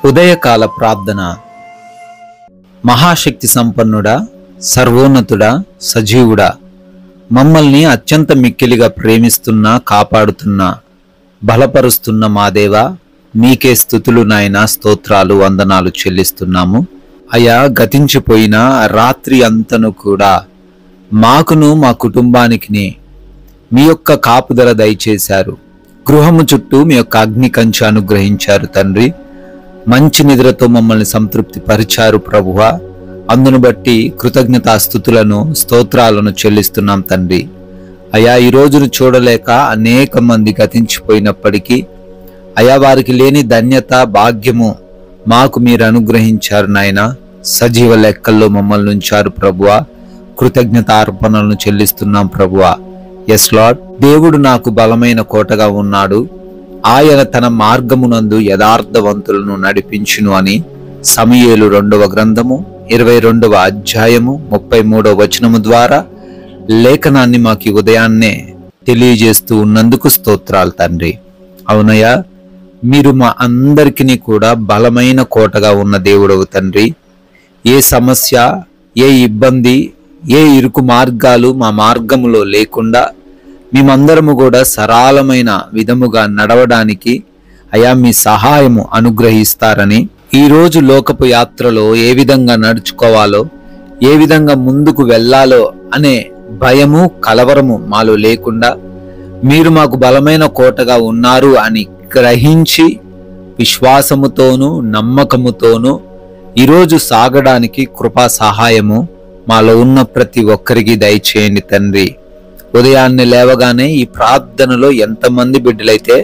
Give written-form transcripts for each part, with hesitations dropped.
ఉదయకాల ప్రార్థన. మహాశక్తి సంపన్నుడా, సర్వోన్నతుడా, సజీవుడా, మమ్మల్ని అత్యంత మిక్కిలిగా ప్రేమిస్తున్నా, కాపాడుతున్నా, బలపరుస్తున్న మా దేవా, నీకే స్తుతులు నాయనా, స్తోత్రాలు, వందనాలు చెల్లిస్తున్నాము. అయా, గతించిపోయిన రాత్రి అంతను కూడా మాకును మా కుటుంబానికి మీ యొక్క కాపుదల దయచేశారు. గృహము చుట్టూ మీ యొక్క అగ్ని కంచె అనుగ్రహించారు తండ్రి. మంచి నిద్రతో మమ్మల్ని సంతృప్తి పరిచారు ప్రభువా. అందును బట్టి కృతజ్ఞతాస్తుతులను, స్తోత్రాలను చెల్లిస్తున్నాం తండ్రి. అయా, ఈ రోజును చూడలేక అనేక మంది గతించిపోయినప్పటికీ అయా, వారికి లేని ధన్యత, భాగ్యము మాకు మీరు అనుగ్రహించారు నాయన. సజీవ లెక్కల్లో మమ్మల్ని ఉంచారు ప్రభువా. కృతజ్ఞతార్పణలను చెల్లిస్తున్నాం ప్రభువా. ఎస్ లార్డ్, దేవుడు నాకు బలమైన కోటగా ఉన్నాడు, ఆయన తన మార్గమునందు యథార్థవంతులను నడిపించును అని సమూయేలు 2వ గ్రంథము 22వ అధ్యాయము 33వ వచనము ద్వారా లేఖనాన్ని మాకు ఉదయాన్నే తెలియజేస్తూ ఉన్నందుకు స్తోత్రాలు తండ్రి. అవునయ్యా, మీరు మా అందరికీ కూడా బలమైన కోటగా ఉన్న దేవుడవు తండ్రి. ఏ సమస్య, ఏ ఇబ్బంది, ఏ ఇరుకు మార్గాలు మా మార్గములో లేకుండా మేమందరము కూడా సరళమైన విధముగా నడవడానికి అయా మీ సహాయము అనుగ్రహిస్తారని, ఈరోజు లోకపు యాత్రలో ఏ విధంగా నడుచుకోవాలో, ఏ విధంగా ముందుకు వెళ్ళాలో అనే భయము, కలవరము మాలో లేకుండా మీరు మాకు బలమైన కోటగా ఉన్నారు అని గ్రహించి విశ్వాసముతోనూ నమ్మకముతోనూ ఈరోజు సాగడానికి కృపా సహాయము మాలో ఉన్న ప్రతి ఒక్కరికి దయచేయండి తండ్రి. ఉదయాన్నే లేవగానే ఈ ప్రార్థనలో ఎంతమంది బిడ్డలైతే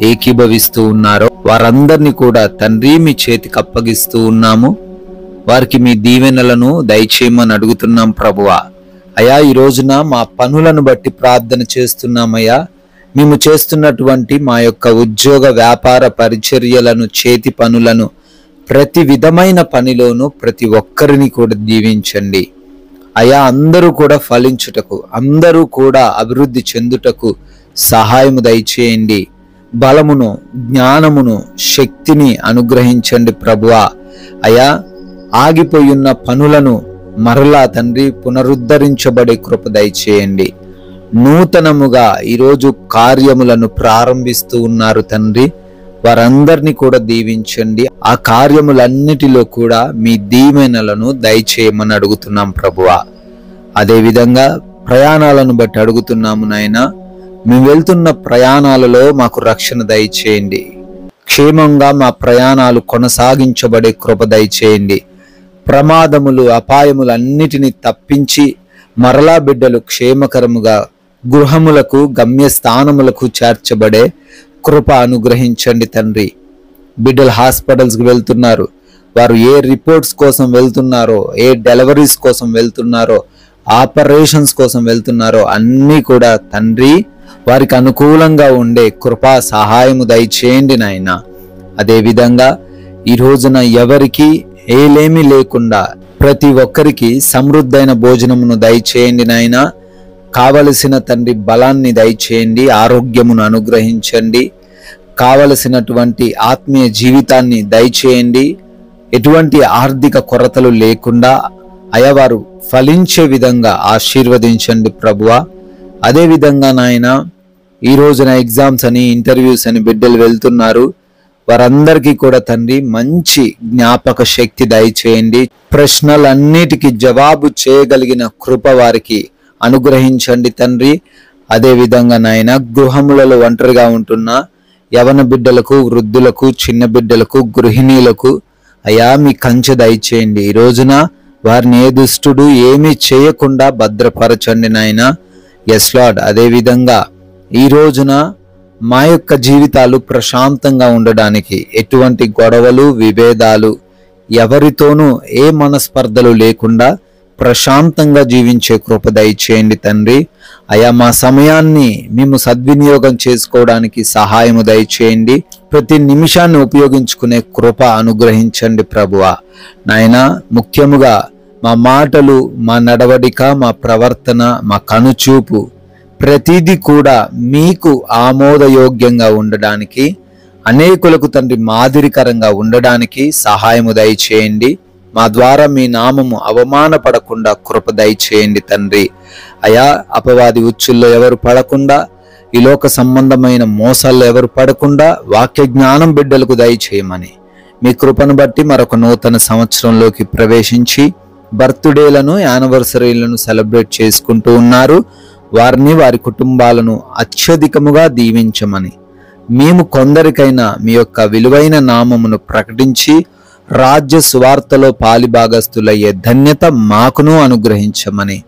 ఏకీభవిస్తూ ఉన్నారో వారందరినీ కూడా తండ్రి మీ చేతికి అప్పగిస్తూ ఉన్నాము. వారికి మీ దీవెనలను దయచేయమని అడుగుతున్నాం ప్రభువా. అయా, ఈ రోజున మా పనులను బట్టి ప్రార్థన చేస్తున్నామయ్యా. మేము చేస్తున్నటువంటి మా యొక్క ఉద్యోగ, వ్యాపార పరిచర్యలను, చేతి పనులను, ప్రతి విధమైన పనిలోనూ ప్రతి ఒక్కరిని కూడా దీవించండి అయా. అందరూ కూడా ఫలించుటకు, అందరూ కూడా అభివృద్ధి చెందుటకు సహాయము దయచేయండి. బలమును, జ్ఞానమును, శక్తిని అనుగ్రహించండి ప్రభువా. అయా, ఆగిపోయున్న పనులను మరలా తండ్రి పునరుద్ధరించబడే కృప దయచేయండి. నూతనముగా ఈరోజు కార్యములను ప్రారంభిస్తూ ఉన్నారు తండ్రి. వారందరినీ కూడా దీవించండి. ఆ కార్యములన్నిటిలో కూడా మీ దీవెనలను దయచేయమని అడుగుతున్నాం ప్రభువా. అదేవిధంగా ప్రయాణాలను బట్టి అడుగుతున్నాము నాయన. మేము వెళ్తున్న ప్రయాణాలలో మాకు రక్షణ దయచేయండి. క్షేమంగా మా ప్రయాణాలు కొనసాగించబడే కృప దయచేయండి. ప్రమాదములు, అపాయములు అన్నిటినీ తప్పించి మరలా బిడ్డలు క్షేమకరముగా గృహములకు, గమ్యస్థానములకు చేర్చబడే కృప అనుగ్రహించండి తండ్రి. బిడ్డలు హాస్పిటల్స్కి వెళ్తున్నారు, వారు ఏ రిపోర్ట్స్ కోసం వెళ్తున్నారో, ఏ డెలివరీస్ కోసం వెళ్తున్నారో, ఆపరేషన్స్ కోసం వెళ్తున్నారో అన్నీ కూడా తండ్రి వారికి అనుకూలంగా ఉండే కృపా సహాయము దయచేయండి నాయన. అదేవిధంగా ఈ రోజున ఎవరికి ఏలేమీ లేకుండా ప్రతి ఒక్కరికి సమృద్ధైన భోజనమును దయచేయండి నాయన. కావలసిన తండ్రి బలాన్ని దయచేయండి, ఆరోగ్యమును అనుగ్రహించండి, కావలసినటువంటి ఆత్మీయ జీవితాన్ని దయచేయండి. ఎటువంటి ఆర్థిక కొరతలు లేకుండా అయవారు ఫలించే విధంగా ఆశీర్వదించండి ప్రభువా. అదేవిధంగా నాయన, ఈ రోజున ఎగ్జామ్స్ అని, ఇంటర్వ్యూస్ అని బిడ్డలు వెళ్తున్నారు. వారందరికీ కూడా తండ్రి మంచి జ్ఞాపక శక్తి దయచేయండి. ప్రశ్నలన్నిటికీ జవాబు చేయగలిగిన కృప వారికి అనుగ్రహించండి తండ్రి. అదేవిధంగా నాయన, గృహములలో ఒంటరిగా ఉంటున్న యవన బిడ్డలకు, వృద్ధులకు, చిన్న బిడ్డలకు, గృహిణీలకు అయా మీ కంచె దయచేయండి. ఈ రోజున వారిని ఏ దుష్టుడు ఏమీ చేయకుండా భద్రపరచండి నాయన. ఎస్ లార్డ్, అదేవిధంగా ఈ రోజున మా యొక్క జీవితాలు ప్రశాంతంగా ఉండడానికి, ఎటువంటి గొడవలు, విభేదాలు, ఎవరితోనూ ఏ మనస్పర్ధలు లేకుండా ప్రశాంతంగా జీవించే కృప దయచేయండి తండ్రి. అయా, మా సమయాన్ని మేము సద్వినియోగం చేసుకోవడానికి సహాయము దయచేయండి. ప్రతి నిమిషాన్ని ఉపయోగించుకునే కృప అనుగ్రహించండి ప్రభువా. నాయన, ముఖ్యముగా మా మాటలు, మా నడవడిక, మా ప్రవర్తన, మా కనుచూపు ప్రతిదీ కూడా మీకు ఆమోదయోగ్యంగా ఉండడానికి అనేకులకు తండ్రి మాదిరికరంగా ఉండడానికి సహాయము దయచేయండి. మా ద్వారా మీ నామము అవమానపడకుండా కృప దయచేయండి తండ్రి. అయా, అపవాది ఉచ్చుల్లో ఎవరు పడకుండా, ఈ లోక సంబంధమైన మోసాల్లో ఎవరు పడకుండా వాక్య జ్ఞానం బిడ్డలకు దయచేయమని మీ కృపను బట్టి మరొక నూతన సంవత్సరంలోకి ప్రవేశించి బర్త్డేలను, యానివర్సరీలను సెలబ్రేట్ చేసుకుంటూ ఉన్నారు. వారిని, వారి కుటుంబాలను అత్యధికముగా దీవించమని, మేము కొందరికైనా మీ యొక్క విలువైన నామమును ప్రకటించి రాజ్య సువార్తలో పాలిభాగస్తులయ్యే ధన్యత మాకును అనుగ్రహించమని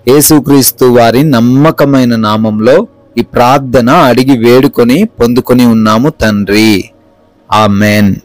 యేసుక్రీస్తు వారి నమ్మకమైన నామంలో ఈ ప్రార్థన అడిగి వేడుకొని పొందుకొని ఉన్నాము తండ్రి. ఆమెన్.